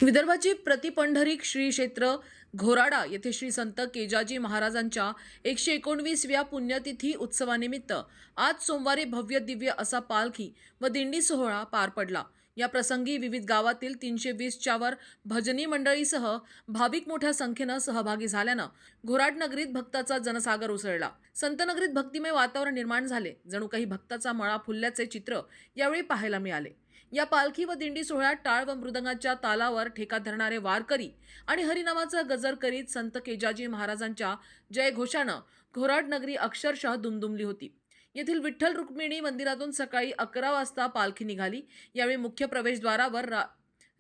विदर्भाची प्रतिपंढरीक श्री क्षेत्र घोराडा येथे श्री संत केजाजी महाराजांच्या 119व्या पुण्यतिथी उत्सवानिमित्त आज सोमवारी भव्य दिव्य असा पालखी व दिंडी सोहळा पार पडला। या प्रसंगी विविध गावातील 320च्या वर भजनी मंडळीसह भाविक मोठ्या संख्येने सहभागी झाल्यानं घोराड नगरीत भक्ताचा जनसागर उसळला। संत नगरीत भक्तिमय वातावरण निर्माण झाले, जणू काही भक्ताचा मळा फुलल्याचे चित्र यावेळी पाहायला मिळाले। या पालखी व दिंडी सोहळ्यात टाळ व मृदंगाच्या तालावर ठेका धरणारे वारकरी आणि हरिनामाचा गजर करीत संत केजाजी महाराजांच्या जयघोषानं घोराड नगरी अक्षरशः दुमदुमली होती। येथील विठ्ठल रुक्मिणी मंदिरातून सकाळी 11 वाजता पालखी निघाली। यावेळी मुख्य प्रवेशद्वारावर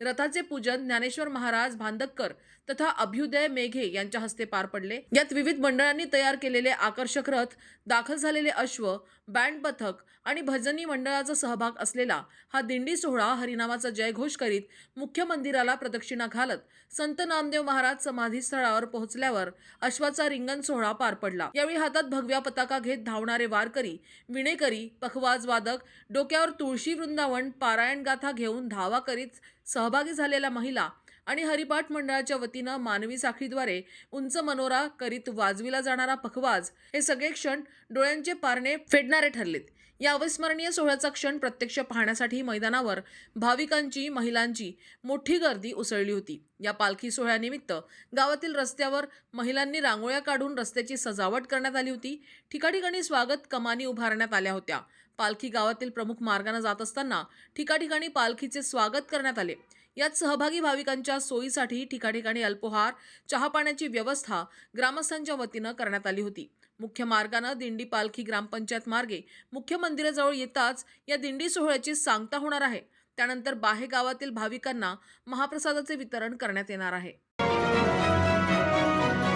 रथाचे पूजन ज्ञानेश्वर महाराज भांदक्कर तथा अभ्युदय मेघे यांच्या हस्ते पार पडले। यात विविध मंडळांनी तयार केलेले आकर्षक रथ, दाखल झालेले अश्व, बँड पथक आणि भजनी मंडळाचा सहभाग असलेला हा दिंडी सोहळा हरिनामाचा जयघोष करीत मुख्य मंदिराला प्रदक्षिणा घालत संत नामदेव महाराज समाधी स्थळावर पोहोचल्यावर अश्वाचा रिंगण सोहळा पार पडला। यावेळी हातात भगव्या पताका घेत धावणारे वारकरी, विणेकरी, पखवाज वादक, डोक्यावर तुळशी वृंदावन पारायण गाथा घेऊन धावा करीत सहभागी झालेल्या महिला आणि हरिपाठ मंडळाच्या वतीनं मानवी साखळीद्वारे उंच मनोरा करीत वाजविला जाणारा पखवाज हे सगळे क्षण डोळ्यांचे पारणे फेडणारे ठरलेत। या अविस्मरणीय सोहळ्याचा क्षण प्रत्यक्ष पाहण्यासाठी मैदानावर भाविकांची, महिलांची मोठी गर्दी उसळली होती। या पालखी सोहळ्यानिमित्त गावातील रस्त्यावर महिलांनी रांगोळ्या काढून रस्त्याची सजावट करण्यात आली होती। ठिकाणी स्वागत कमानी उभारण्यात आल्या होत्या। पालखी गावातील प्रमुख मार्गाने जात असताना ठिकाणी पालखीचे स्वागत करण्यात आले। यात सहभागी भाविकांच्या सोयीसाठी ठिकाणी अल्पोहार, चहा पाण्याची व्यवस्था ग्रामस्थांच्या वतीनं करण्यात आली होती। मुख्य मार्गाने दिंडी पालखी ग्रामपंचायत मार्गे मुख्य मंदिराजवळ येताच या दिंडी सोहळ्याची सांगता होणार आहे। त्यानंतर बाहे गावातील भाविकांना महाप्रसादाचे वितरण करण्यात येणार आहे।